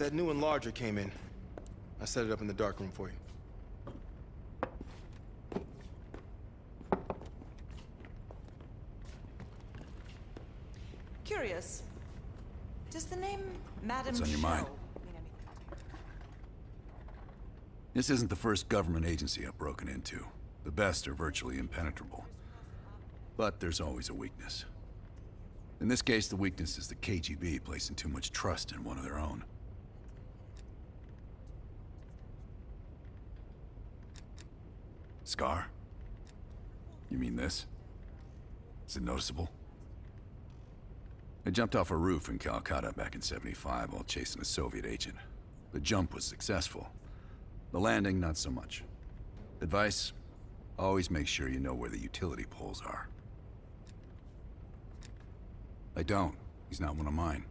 That new enlarger came in. I set it up in the dark room for you. Curious. Does the name Madame What's on your mind? mean anything to you? This isn't the first government agency I've broken into. The best are virtually impenetrable. But there's always a weakness. In this case, the weakness is the KGB placing too much trust in one of their own. Scar? You mean this? Is it noticeable? I jumped off a roof in Calcutta back in '75 while chasing a Soviet agent. The jump was successful. The landing, not so much. Advice? Always make sure you know where the utility poles are. I don't. He's not one of mine.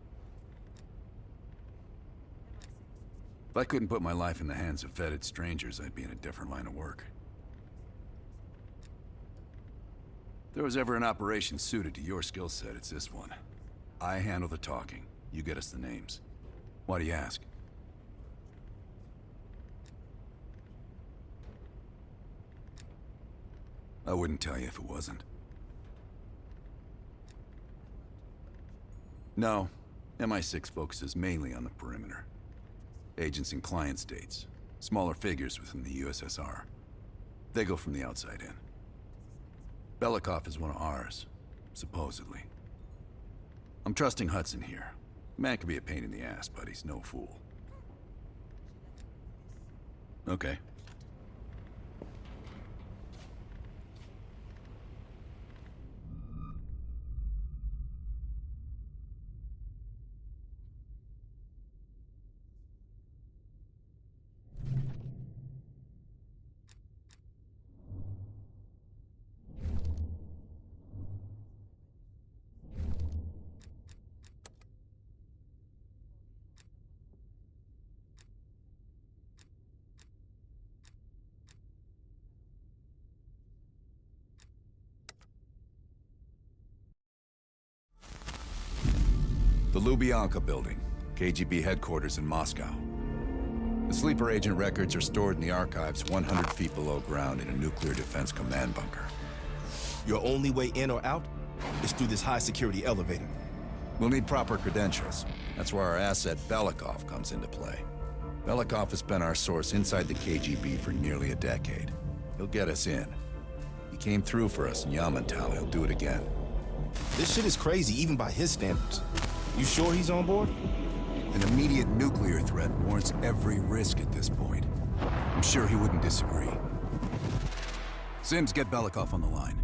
If I couldn't put my life in the hands of vetted strangers, I'd be in a different line of work. If there was ever an operation suited to your skill set, it's this one. I handle the talking. You get us the names. Why do you ask? I wouldn't tell you if it wasn't. No, MI6 focuses mainly on the perimeter. Agents in client states, smaller figures within the USSR. They go from the outside in. Belikov is one of ours, supposedly. I'm trusting Hudson here. Man can be a pain in the ass, but he's no fool. Okay. The Lubyanka Building, KGB headquarters in Moscow. The sleeper agent records are stored in the archives 100 feet below ground in a nuclear defense command bunker. Your only way in or out is through this high-security elevator. We'll need proper credentials. That's where our asset Belikov comes into play. Belikov has been our source inside the KGB for nearly a decade. He'll get us in. He came through for us in Yamantau. He'll do it again. This shit is crazy, even by his standards. You sure he's on board? An immediate nuclear threat warrants every risk at this point. I'm sure he wouldn't disagree. Sims, get Belikov on the line.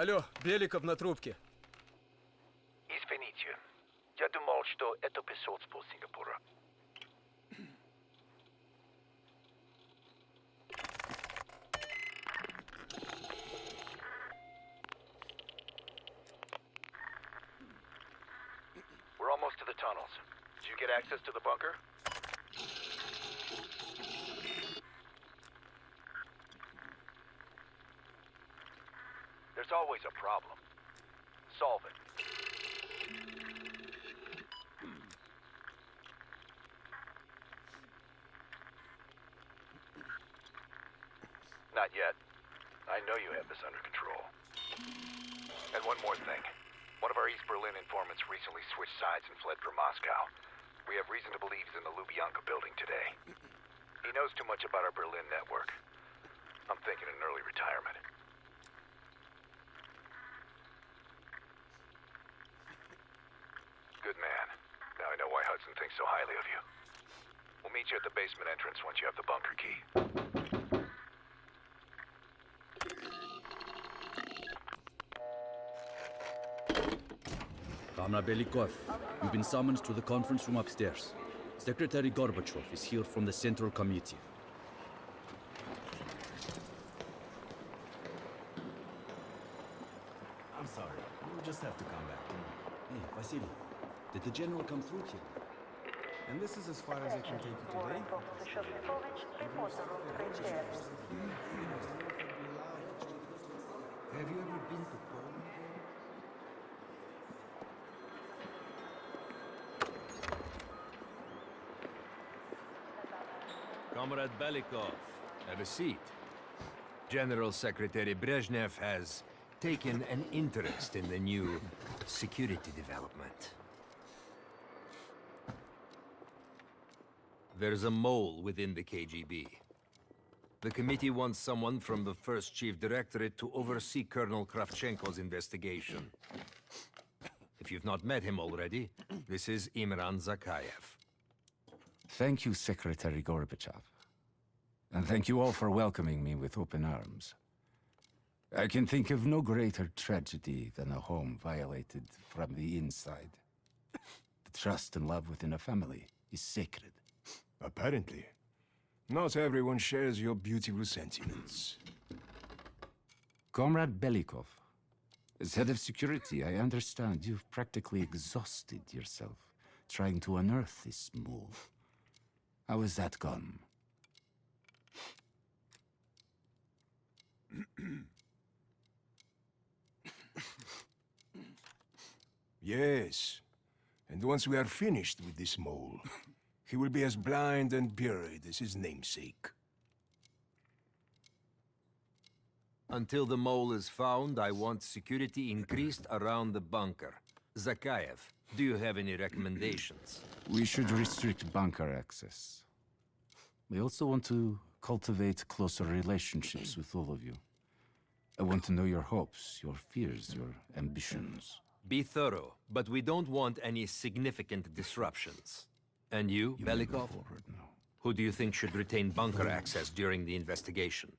Алло, Беликов на трубке. Извините, я думал, что это посольство Сингапура. We're almost to the tunnels. Did you get access to the bunker? There's always a problem. Solve it. Not yet. I know you have this under control. And one more thing. One of our East Berlin informants recently switched sides and fled for Moscow. We have reason to believe he's in the Lubyanka building today. He knows too much about our Berlin network. I'm thinking an early retirement. Good man. Now I know why Hudson thinks so highly of you. We'll meet you at the basement entrance once you have the bunker key. Comrade Belikov, you've been summoned to the conference room upstairs. Secretary Gorbachev is here from the Central Committee. I'm sorry. We'll just have to come back. Hey, Vasily, did the general come through here? And this is as far as I can take you today. Have you ever been to Poland? Comrade Belikov, have a seat. General Secretary Brezhnev has taken an interest in the new security development. There's a mole within the KGB. The committee wants someone from the first Chief Directorate to oversee Colonel Kravchenko's investigation. If you've not met him already, this is Imran Zakayev. Thank you, Secretary Gorbachev. And thank you all for welcoming me with open arms. I can think of no greater tragedy than a home violated from the inside. The trust and love within a family is sacred. Apparently. Not everyone shares your beautiful sentiments. Comrade Belikov, as head of security, I understand you've practically exhausted yourself trying to unearth this mole. How has that gone? Yes. And once we are finished with this mole, he will be as blind and buried as his namesake. Until the mole is found, I want security increased around the bunker. Zakayev, do you have any recommendations? We should restrict bunker access. We also want to cultivate closer relationships with all of you. I want to know your hopes, your fears, your ambitions. Be thorough, but we don't want any significant disruptions. And you, You may go Belikov? forward now. Who do you think should retain bunker access during the investigation?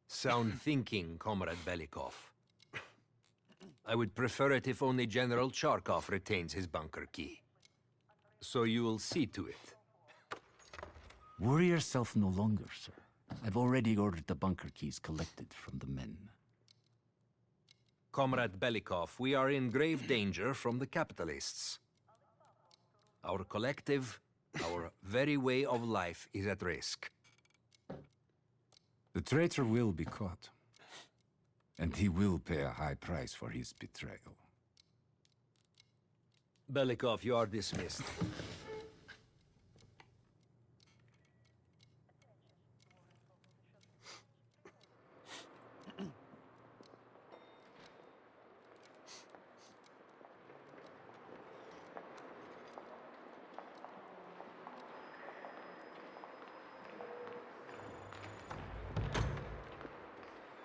Sound thinking, Comrade Belikov. I would prefer it if only General Charkov retains his bunker key. So you will see to it. Worry yourself no longer, sir. I've already ordered the bunker keys collected from the men. Comrade Belikov, we are in grave danger from the capitalists. Our collective, our very way of life is at risk. The traitor will be caught. And he will pay a high price for his betrayal. Belikov, you are dismissed.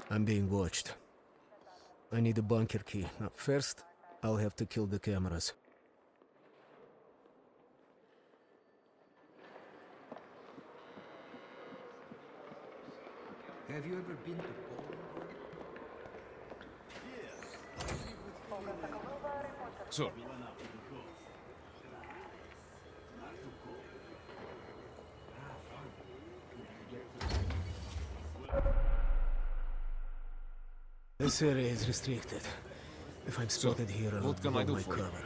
I'm being watched. I need a bunker key. Now, first, I'll have to kill the cameras. Have you ever been to Poland? Sure. This area is restricted. If I'm spotted here, I'll what can I blow do my for you? cover.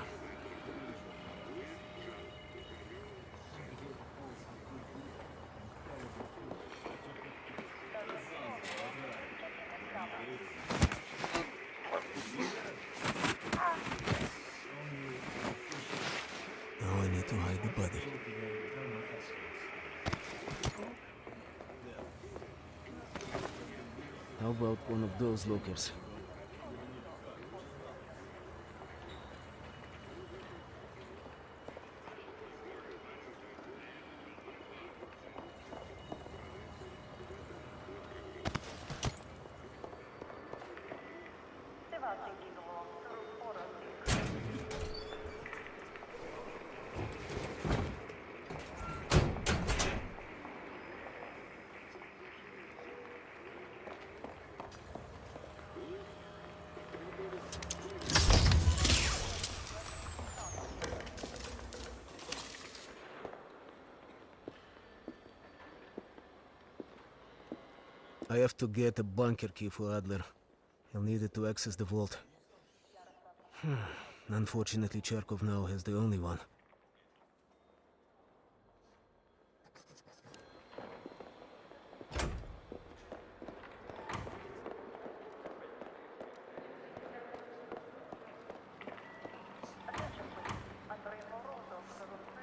How about one of those lockers? I have to get a bunker key for Adler. He'll need it to access the vault. Unfortunately, Charkov now has the only one.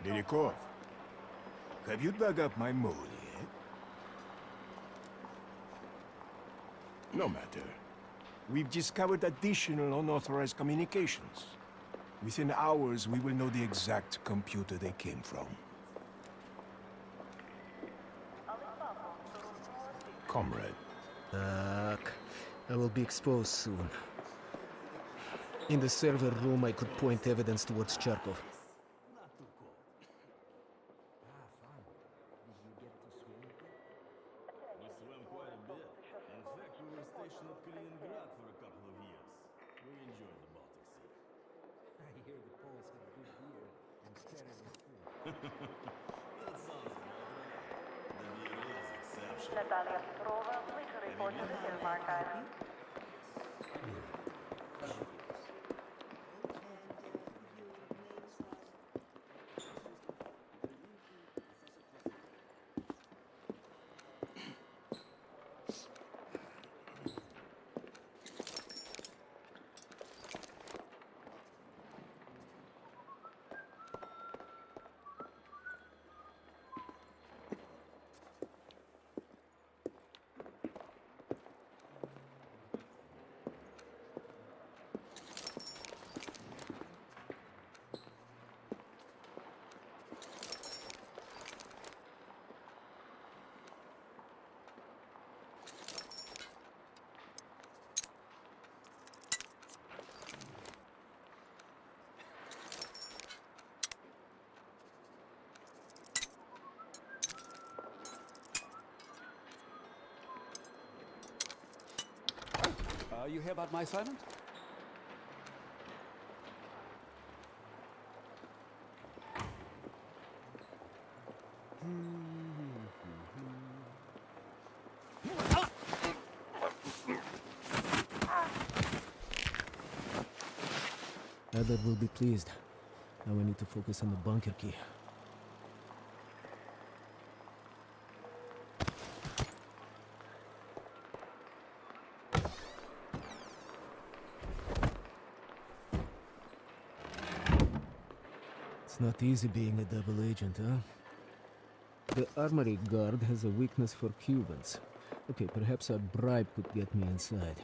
Lilikov, have you dug up my mole yet? No matter. We've discovered additional unauthorized communications. Within hours, we will know the exact computer they came from. Comrade. I will be exposed soon. In the server room, I could point evidence towards Charkov. Natalia Petrova, please report to the film archive. You hear about my assignment? Adler will be pleased. Now we need to focus on the bunker key. It's not easy being a double agent, huh? The armory guard has a weakness for Cubans. Okay, perhaps a bribe could get me inside.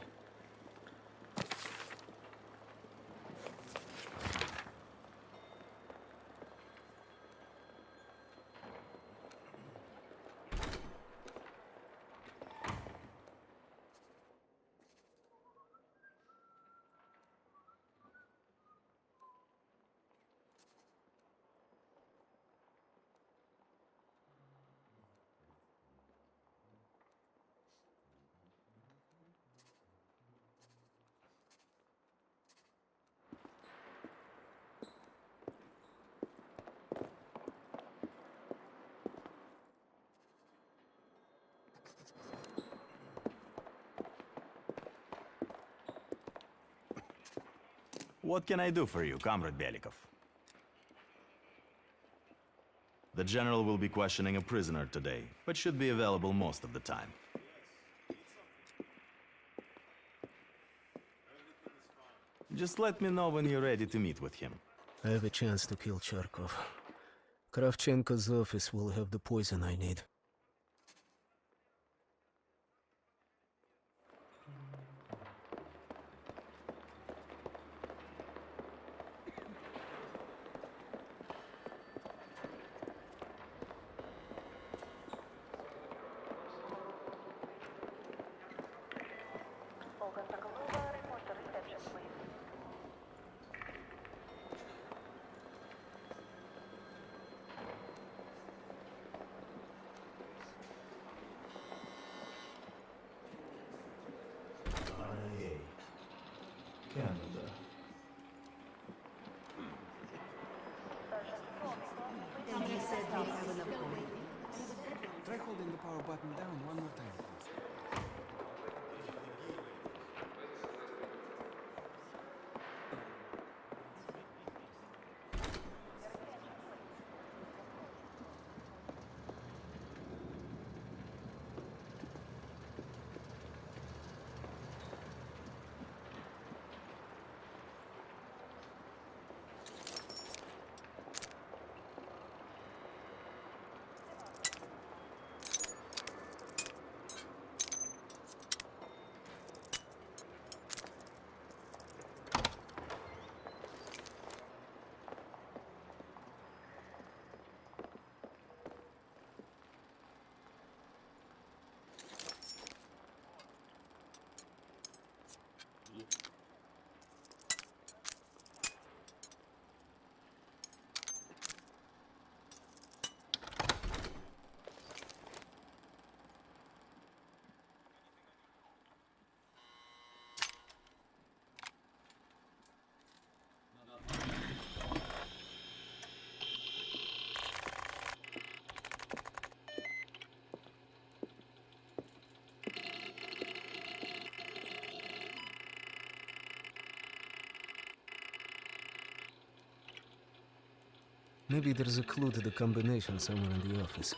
What can I do for you, Comrade Belikov? The General will be questioning a prisoner today, but should be available most of the time. Just let me know when you're ready to meet with him. I have a chance to kill Charkov. Kravchenko's office will have the poison I need. Canada. Try holding the power button down one more time, please. Maybe there's a clue to the combination somewhere in the office.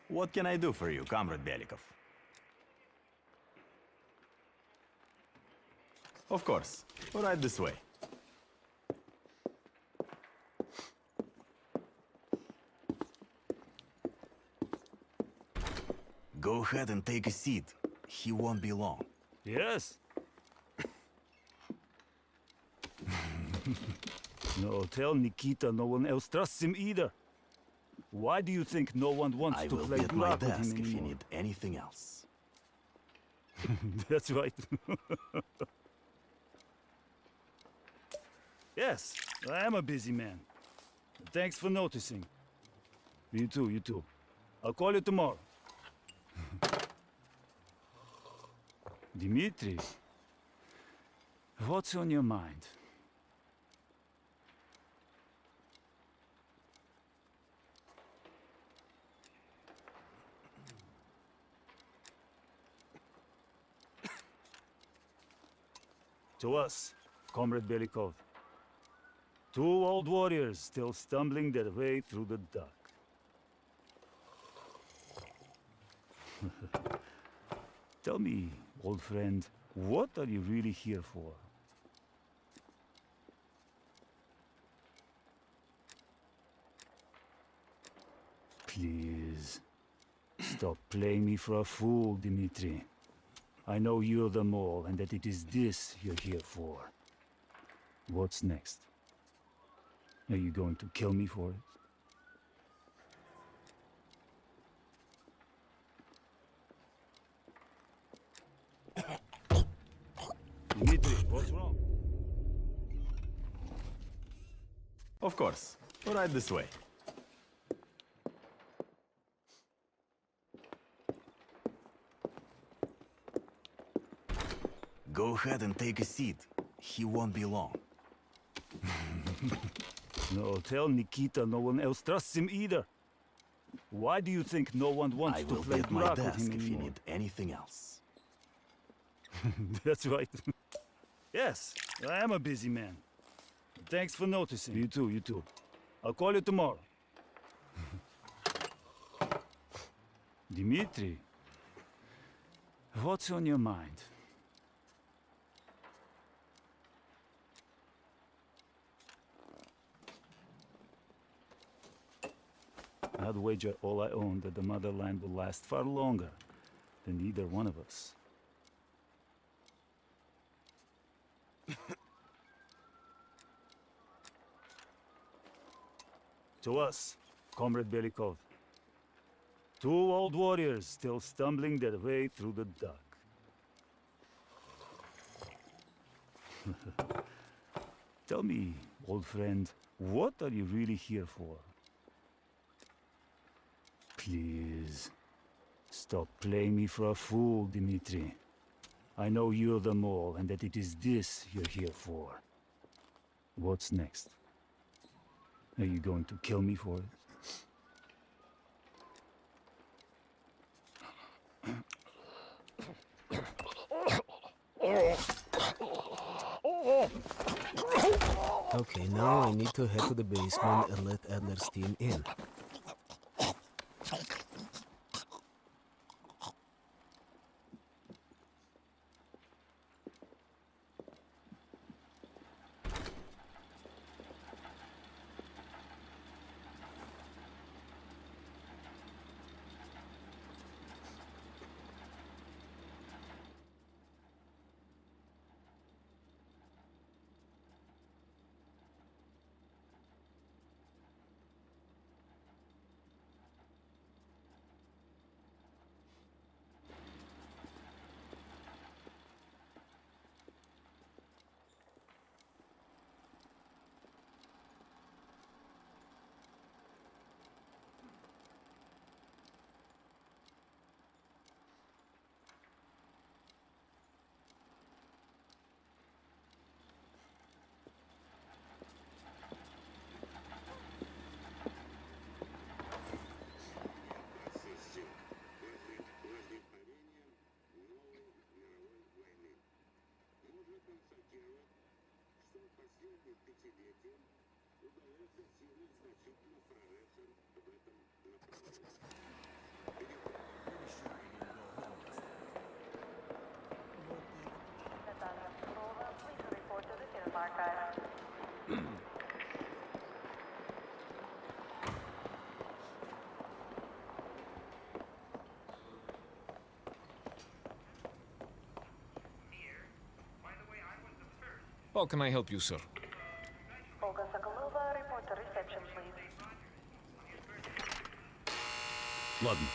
What can I do for you, Comrade Belikov? Of course. Right this way. Go ahead and take a seat. He won't be long. Yes. No, tell Nikita no one else trusts him either. Why do you think no one wants I to will play be at my Glock with him desk if you anymore? need anything else. That's right. Yes, I am a busy man. Thanks for noticing. You too, you too. I'll call you tomorrow. Dmitri, what's on your mind? To us, Comrade Belikov. Two old warriors still stumbling their way through the dark. Tell me, old friend, what are you really here for? Please, stop playing me for a fool, Dmitri. I know you're the mole and that it is this you're here for. What's next? Are you going to kill me for it? Dmitri, what's wrong? Of course. Right this way. Go ahead and take a seat. He won't be long. No, tell Nikita no one else trusts him either. Why do you think no one wants I to will play be at my Glock with desk him if you anymore? need anything else. That's right. Yes, I am a busy man. Thanks for noticing. You too, you too. I'll call you tomorrow. Dmitri, what's on your mind? I'd wager all I own that the motherland will last far longer than either one of us. To us, Comrade Belikov. Two old warriors still stumbling their way through the dark. Tell me, old friend, what are you really here for? Please, stop playing me for a fool, Dmitri. I know you're the mole and that it is this you're here for. What's next? Are you going to kill me for it? Okay, now I need to head to the basement and let Adler's team in. How can I help you, sir? Olga Sokolova, report to reception, please. Ладно.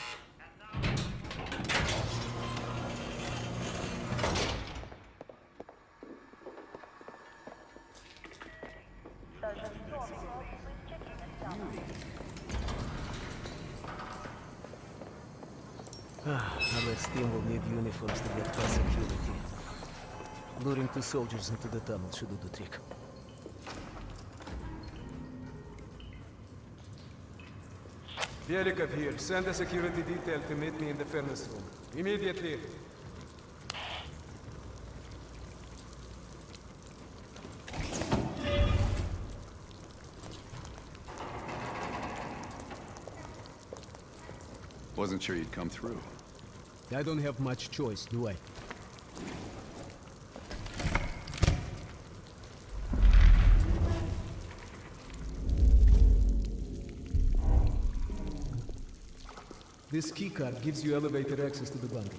Sergeant Stormcloak, please check in at Tower. Our team will need uniforms to get past security. Luring 2 soldiers into the tunnel should do the trick. Belikov here. Send a security detail to meet me in the furnace room. Immediately. Wasn't sure you'd come through. I don't have much choice, do I? This keycard gives you elevator access to the bunker.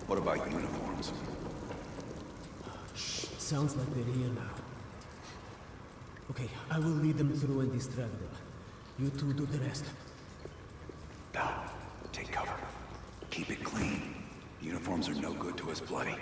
What about uniforms? Sounds like they're here now. Okay, I will lead them through and distract them. You two do the rest. Now, take cover. Keep it clean. Uniforms are no good to us bloody.